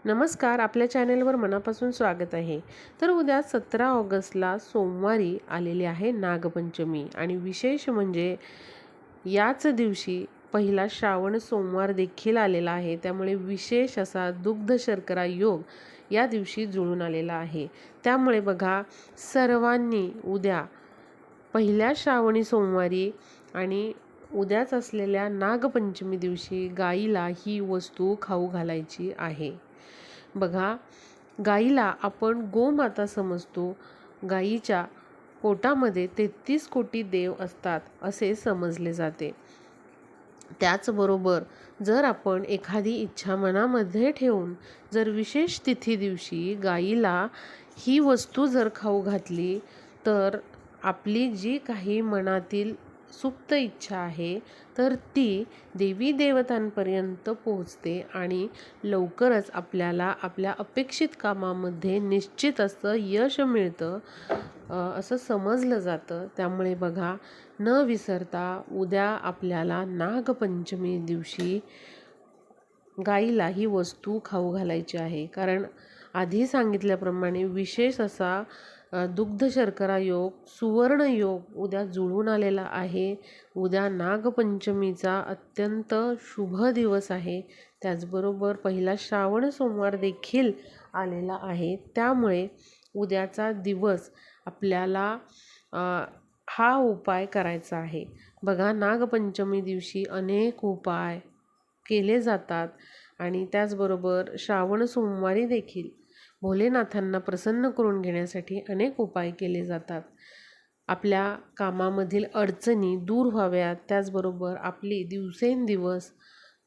नमस्कार, आपल्या चॅनेलवर मनापासून स्वागत आहे. तर उद्या 17 ऑगस्टला सोमवारी आलेली आहे नागपंचमी आणि विशेष म्हणजे याच दिवशी पहिला श्रावण सोमवार देखील आलेला आहे. त्यामुळे विशेष असा दुग्ध शर्करा योग या दिवशी जुळून आलेला आहे. त्यामुळे बघा, सर्वांनी उद्या पहिल्या श्रावणी सोमवारी आणि उद्याच असलेल्या नागपंचमी दिवशी गाईला ही वस्तू खाऊ घालायची आहे. बघा, गाईला आपण गोमाता समजतो. गाईच्या पोटामध्ये 33 कोटी देव असतात असे समजले जाते. त्याचबरोबर जर आपण एखादी इच्छा मनामध्ये ठेवून जर विशेष तिथी दिवशी गाईला ही वस्तू जर खाऊ घातली तर आपली जी काही मनातील सुप्त इच्छा आहे तर ती देवी देवतांपर्यंत पोहोचते आणि लवकरच आपल्याला आपल्या अपेक्षित कामामध्ये निश्चित असं यश मिळतं असं समजलं जातं. त्यामुळे बघा, न विसरता उद्या आपल्याला नागपंचमी दिवशी गाईला ही वस्तू खाऊ घालायची आहे. कारण आधी सांगितल्याप्रमाणे विशेष असा दुग्ध शर्करा योग, सुवर्ण योग उद्या जुळून आलेला आहे. उद्या नागपंचमीचा अत्यंत शुभ दिवस आहे. त्याचबरोबर पहिला श्रावण सोमवार देखील आलेला आहे. त्यामुळे उद्याचा दिवस आपल्याला हा उपाय करायचा आहे. बघा, नागपंचमी दिवशी अनेक उपाय केले जातात आणि त्याचबरोबर श्रावण सोमवारी देखील भोलेनाथांना प्रसन्न करून घेण्यासाठी अनेक उपाय केले जातात. आपल्या कामामधील अडचणी दूर व्हाव्यात, त्याचबरोबर आपली दिवसेंदिवस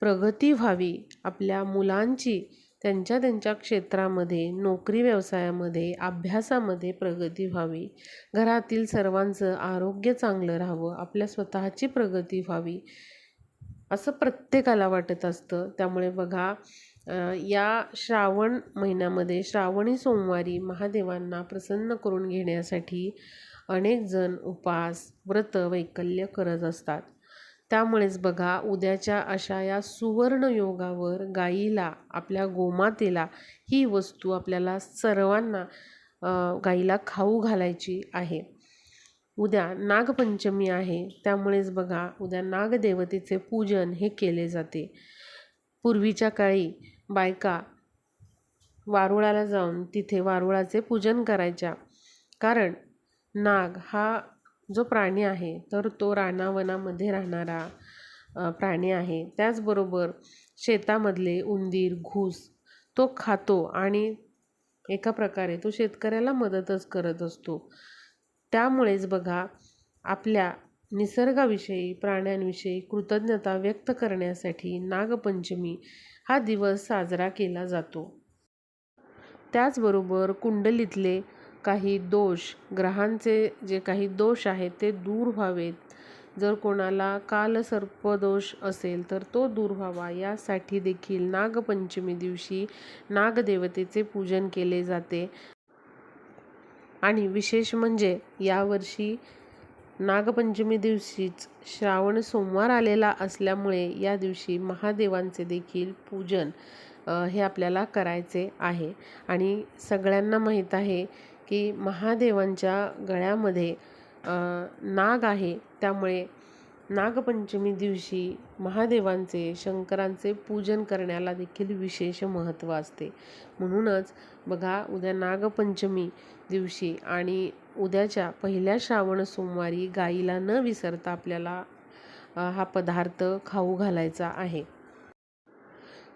प्रगती व्हावी, आपल्या मुलांची त्यांच्या क्षेत्रामध्ये, नोकरी व्यवसायामध्ये, अभ्यासामध्ये प्रगती व्हावी, घरातील सर्वांचं आरोग्य चांगलं राहावं, आपल्या स्वतःची प्रगती व्हावी असं प्रत्येकाला वाटत असतं. त्यामुळे बघा, या श्रावण महिन्यामध्ये श्रावणी सोमवारी महादेवांना प्रसन्न करून घेण्यासाठी अनेक जण उपवास, व्रत, वैकल्य करत असतात. त्यामुळेच बघा, उद्याच्या अशा या सुवर्ण योगावर गाईला, आपल्या गोमातेला ही वस्तू आपल्याला सर्वांना गाईला खाऊ घालायची आहे. उद्या नागपंचमी आहे. त्यामुळेच बघा, उद्या नागदेवतेचे पूजन हे केले जाते. पूर्वीच्या काळी बायका वारुळाला जाऊन तिथे वारुळाचे पूजन करायच्या. कारण नाग हा जो प्राणी आहे तर तो रानावनामध्ये राहणारा प्राणी आहे. त्याचबरोबर शेतामधले उंदीर, घूस तो खातो आणि एका प्रकारे तो शेतकऱ्याला मदतच करत असतो. त्यामुळेच बघा, आपल्या निसर्गाविषयी, प्राण्यांविषयी कृतज्ञता व्यक्त करण्यासाठी नागपंचमी हा दिवस साजरा केला जातो. त्याचबरोबर कुंडलीतले काही दोष, ग्रहांचे जे काही दोष आहेत ते दूर व्हावेत. जर कोणाला कालसर्पदोष असेल तर तो दूर व्हावा, यासाठी देखील नागपंचमी दिवशी नागदेवतेचे पूजन केले जाते. आणि विशेष म्हणजे यावर्षी नागपंचमी दिवशीच श्रावण सोमवार आलेला असल्यामुळे या दिवशी महादेवांचे देखील पूजन हे आपल्याला करायचे आहे. आणि सगळ्यांना माहीत आहे की महादेवांच्या गळ्यामध्ये नाग आहे. त्यामुळे नागपंचमी दिवशी महादेवांचे, शंकरांचे पूजन करण्याला देखील विशेष महत्त्व असते. म्हणूनच बघा, उद्या नागपंचमी दिवशी आणि उद्याच्या पहिल्या श्रावण सोमवारी गाईला न विसरता आपल्याला हा पदार्थ खाऊ घालायचा आहे.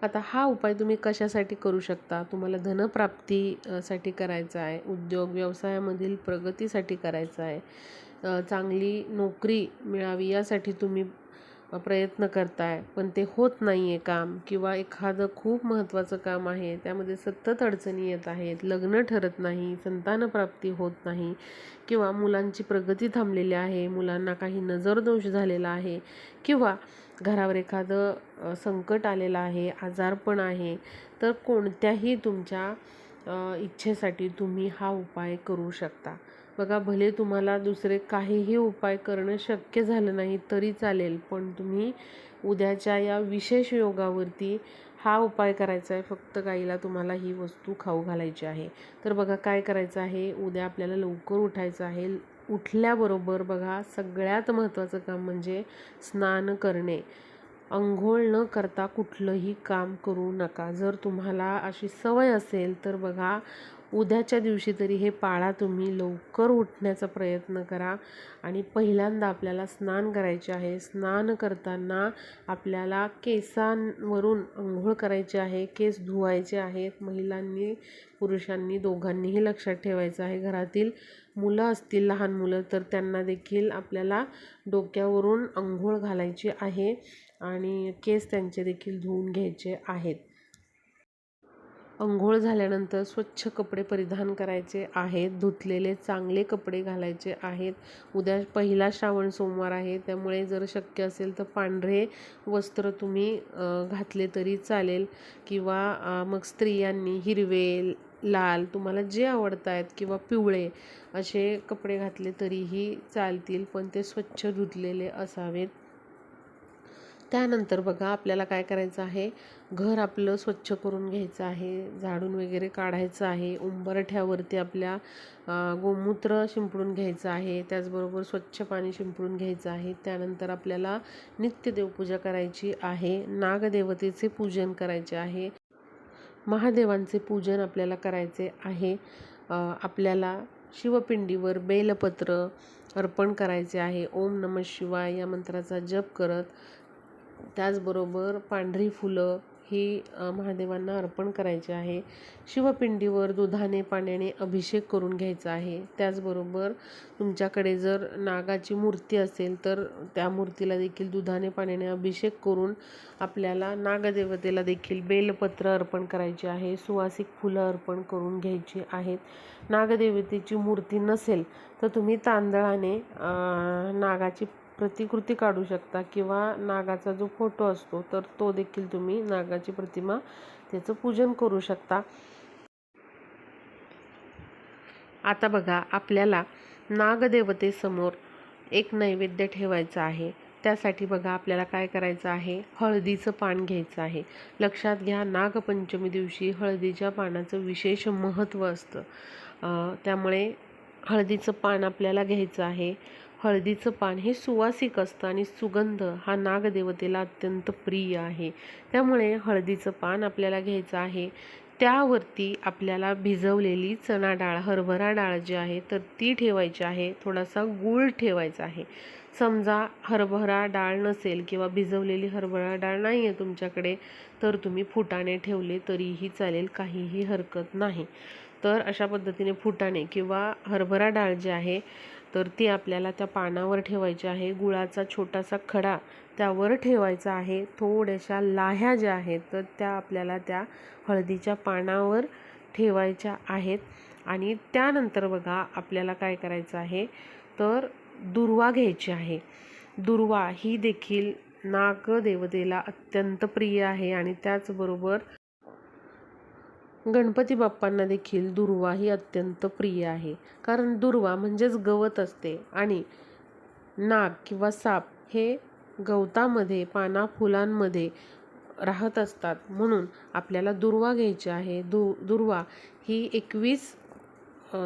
आता हा उपाय तुम्ही कशासाठी करू शकता? तुम्हाला धनप्राप्तीसाठी करायचा आहे, उद्योग व्यवसायामधील प्रगतीसाठी करायचा आहे, चांगली नोकरी मिळावी यासाठी तुम्ही प्रयत्न करताय पण ते होत नाही आहे काम, किंवा एखादं खूप महत्त्वाचं काम आहे त्यामध्ये सतत अडचणी येत आहेत, लग्न ठरत नाही, संतानप्राप्ती होत नाही, किंवा मुलांची प्रगती थांबलेली आहे, मुलांना काही नजरदोष झालेला आहे, किंवा घरावर एखादं संकट आलेलं आहे, आजारपण आहे, तर कोणत्याही तुमच्या इच्छेसाठी तुम्ही हा उपाय करू शकता. बघा, भले तुम्हाला दुसरे काहीही उपाय करणं शक्य झालं नाही तरी चालेल, पण तुम्ही उद्याच्या या विशेष योगावरती हा उपाय करायचा आहे. फक्त गाईला तुम्हाला ही वस्तू खाऊ घालायची आहे. तर बघा काय करायचं आहे, उद्या आपल्याला लवकर उठायचं आहे. उठल्याबरोबर बघा सगळ्यात महत्त्वाचं काम म्हणजे स्नान करणे. अंघोळ न करता कुठलंही काम करू नका. जर तुम्हाला अशी सवय असेल तर बघा उद्याच्या दिवशी तरी हे पाळा. तुम्ही लवकर उठण्याचा प्रयत्न करा आणि पहिल्यांदा आपल्याला स्नान करायचे आहे. स्नान करताना आपल्याला केसांवरून अंघोळ करायची आहे, केस धुवायचे आहेत. महिलांनी पुरुषांनी दोघांनीही लक्षात ठेवायचं आहे. घरातील मुलं असतील लहान मुलं तर त्यांना देखील आपल्याला डोक्यावरून अंघोळ घालायची आहे आणि केस त्यांचे देखील धुवून घ्यायचे आहेत. अंघोळ झाल्यानंतर स्वच्छ कपडे परिधान करायचे आहेत. धुतलेले चांगले कपडे घालायचे आहेत. उद्या पहिला श्रावण सोमवार आहे, त्यामुळे जर शक्य असेल तर पांढरे वस्त्र तुम्ही घातले तरी चालेल किंवा मग स्त्रियांनी हिरवे, लाल तुम्हाला जे आवडत आहेत किंवा पिवळे असे कपडे घातले तरीही चालतील, पण ते स्वच्छ धुतलेले असावेत. त्यानंतर बघा आपल्याला काय करायचं आहे, घर आपलं स्वच्छ करून घ्यायचं आहे, झाडून वगैरे काढायचं आहे. उंबरठ्यावरती आपल्या गोमूत्र शिंपडून घ्यायचं आहे. त्याचबरोबर स्वच्छ पाणी शिंपडून घ्यायचं आहे. त्यानंतर आपल्याला नित्य देवपूजा करायची आहे. नागदेवतेचे पूजन करायचे आहे. महादेवांचे पूजन आपल्याला करायचे आहे. आपल्याला शिवपिंडीवर बेलपत्र अर्पण करायचे आहे. ओम नमः शिवाय या मंत्राचा जप करत. त्याचबरोबर पांढरी फुलं ही महादेवांना अर्पण करायची आहे. शिवपिंडीवर दुधाने पाण्याने अभिषेक करून घ्यायचा आहे. त्याचबरोबर तुमच्याकडे जर नागाची मूर्ती असेल तर त्या मूर्तीला देखील दुधाने पाण्याने अभिषेक करून आपल्याला नागदेवतेला देखील बेलपत्र अर्पण करायचे आहे. सुवासिक फुलं अर्पण करून घ्यायची आहेत. नागदेवतेची मूर्ती नसेल तर तुम्ही तांदळाने नागाची प्रतिकृती काढू शकता किंवा नागाचा जो फोटो असतो तर तो देखील तुम्ही नागाची प्रतिमा त्याचं पूजन करू शकता. आता बघा आपल्याला नागदेवतेसमोर एक नैवेद्य ठेवायचा आहे. त्यासाठी बघा आपल्याला काय करायचं आहे, हळदीचं पान घ्यायचं आहे. लक्षात घ्या, नागपंचमी दिवशी हळदीच्या पानाचं विशेष महत्त्व असतं. त्यामुळे हळदीचं पान आपल्याला घ्यायचं आहे. हळदीचं पान हे सुवासिक असतं आणि सुगंध हा नागदेवतेला अत्यंत प्रिय आहे. त्यामुळे हळदीचं पान आपल्याला घ्यायचं आहे. त्यावरती आपल्याला भिजवलेली चणा डाळ, हरभरा डाळ जी आहे तर ती ठेवायची आहे. थोडासा गूळ ठेवायचा आहे. समजा हरभरा डाळ नसेल किंवा भिजवलेली हरभरा डाळ नाही आहे तुमच्याकडे तर तुम्ही फुटाणे ठेवले तरीही चालेल, काहीही हरकत नाही. तर अशा पद्धतीने फुटाणे किंवा हरभरा डाळ जी आहे तर ती आपल्याला त्या पानावर ठेवायची आहे. गुळाचा छोटासा खडा त्यावर ठेवायचा आहे. थोड्याशा लाह्या ज्या आहेत तर त्या आपल्याला त्या हळदीच्या पानावर ठेवायच्या आहेत. आणि त्यानंतर बघा आपल्याला काय करायचं आहे, तर दुर्वा घ्यायची आहे. दुर्वा ही देखील नागदेवतेला अत्यंत प्रिय आहे आणि त्याचबरोबर गणपती बाप्पांना देखील दुर्वा ही अत्यंत प्रिय आहे. कारण दुर्वा म्हणजेच गवत असते आणि नाग किंवा साप हे गवतामध्ये, पाना फुलांमध्ये राहत असतात. म्हणून आपल्याला दुर्वा घ्यायची आहे. दुर्वा ही 21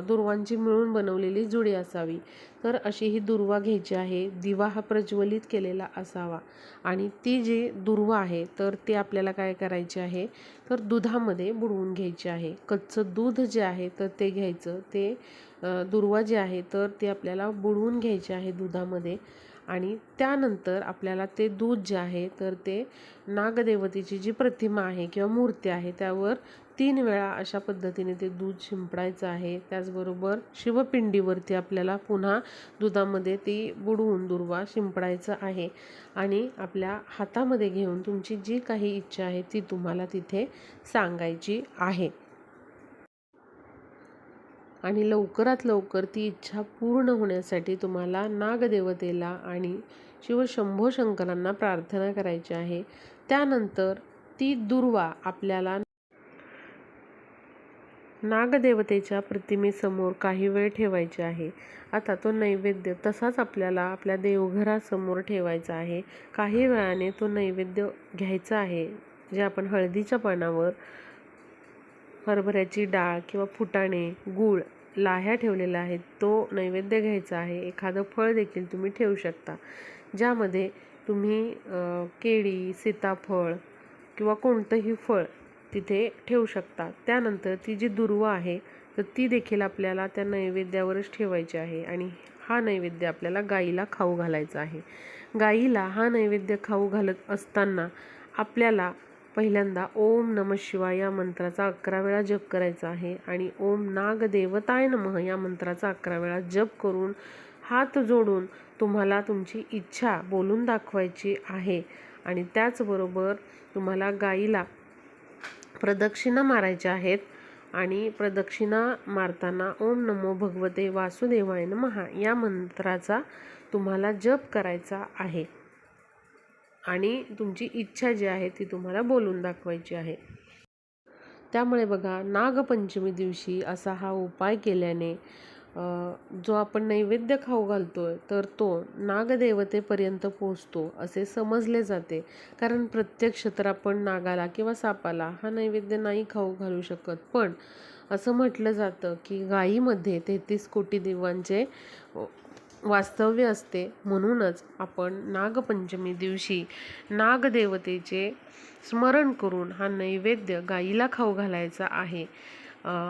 दुर्वांची मिळून बनवलेली जुडी असावी. तर अशी ही दुर्वा घ्यायची आहे. दिवा हा प्रज्वलित केलेला असावा आणि ती जी दुर्वा आहे तर ती आपल्याला काय करायची आहे, तर दुधामध्ये बुडवून घ्यायची आहे. कच्चं दूध जे आहे तर ते घ्यायचं. ते दुर्वा जी आहे तर ती आपल्याला बुडवून घ्यायची आहे दुधामध्ये आणि त्यानंतर आपल्याला ते दूध जे आहे तर ते नागदेवतेची जी प्रतिमा आहे किंवा मूर्ती आहे त्यावर 3 वेळा अशा पद्धतीने ते दूध शिंपडायचं आहे. त्याचबरोबर शिवपिंडीवरती आपल्याला पुन्हा दुधामध्ये ती बुडवून दुर्वा शिंपडायचं आहे आणि आपल्या हातामध्ये घेऊन तुमची जी काही इच्छा आहे ती तुम्हाला तिथे सांगायची आहे. आणि लवकरात लवकर ती इच्छा पूर्ण होण्यासाठी तुम्हाला नागदेवतेला आणि शिवशंभो शंकरांना प्रार्थना करायची आहे. त्यानंतर ती दुर्वा आपल्याला नागदेवतेच्या प्रतिमेसमोर काही वेळ ठेवायची आहे. आता तो नैवेद्य तसाच आपल्याला आपल्या देवघरासमोर ठेवायचा आहे. काही वेळाने तो नैवेद्य घ्यायचा आहे. जे आपण हळदीच्या पानावर हरभऱ्याची डाळ किंवा फुटाणे, गूळ, लाह्या ठेवलेल्या आहेत तो नैवेद्य घ्यायचा आहे. एखादं फळ देखील तुम्ही ठेवू शकता, ज्यामध्ये तुम्ही केळी, सीताफळ किंवा कोणतंही फळ तिथे ठेवू शकता. त्यानंतर ती जी दुर्वा आहे तर ती देखील आपल्याला त्या नैवेद्यावरच ठेवायची आहे आणि हा नैवेद्य आपल्याला गाईला खाऊ घालायचा आहे. गाईला हा नैवेद्य खाऊ घालत असताना आपल्याला पहिल्यांदा ओम नमः शिवाय या मंत्राचा 11 वेळा जप करायचा आहे आणि ओम नागदेवताय नमः या मंत्राचा 11 वेळा जप करून हात जोडून तुम्हाला तुमची इच्छा बोलून दाखवायची आहे. आणि त्याचबरोबर तुम्हाला गाईला प्रदक्षिणा मारायच्या आहेत आणि प्रदक्षिणा मारताना ओम नमो भगवते वासुदेवाय नमः या मंत्राचा तुम्हाला जप करायचा आहे आणि तुमची इच्छा जी आहे ती तुम्हाला बोलून दाखवायची आहे. त्यामुळे बघा, नागपंचमी दिवशी असा हा उपाय केल्याने जो आपण नैवेद्य खाऊ घालतोय तर तो नागदेवतेपर्यंत पोहोचतो असे समजले जाते. कारण प्रत्यक्ष तर आपण नागाला किंवा सापाला हा नैवेद्य नाही खाऊ घालू शकत, पण असं म्हटलं जातं की गायीमध्ये 33 कोटी देवांचे वास्तव्य असते. म्हणूनच आपण नागपंचमी दिवशी नागदेवतेचे स्मरण करून हा नैवेद्य गाईला खाऊ घालायचा आहे.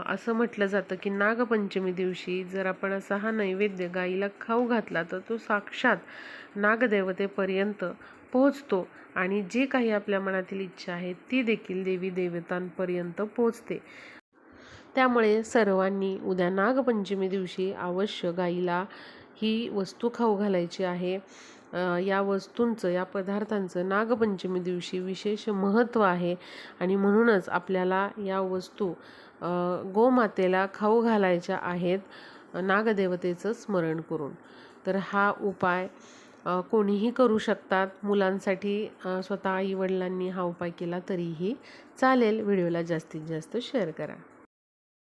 असं म्हटलं जातं की नागपंचमी दिवशी जर आपण असा हा नैवेद्य गाईला खाऊ घातला तर तो साक्षात नागदेवतेपर्यंत पोहोचतो आणि जे काही आपल्या मनातील इच्छा आहे ती देखील देवी देवतांपर्यंत पोहोचते. त्यामुळे सर्वांनी उद्या नागपंचमी दिवशी अवश्य गाईला ही वस्तू खाऊ घालायची आहे. या वस्तूंचं, या पदार्थांचं नागपंचमी दिवशी विशेष महत्त्व आहे आणि म्हणूनच आपल्याला या वस्तू गोमातेला खाऊ घालायच्या आहेत नागदेवतेचं स्मरण करून. तर हा उपाय कोणीही करू शकतात. मुलांसाठी स्वतः आई वडिलांनी हा उपाय केला तरीही चालेल. व्हिडिओला जास्तीत जास्त शेअर करा.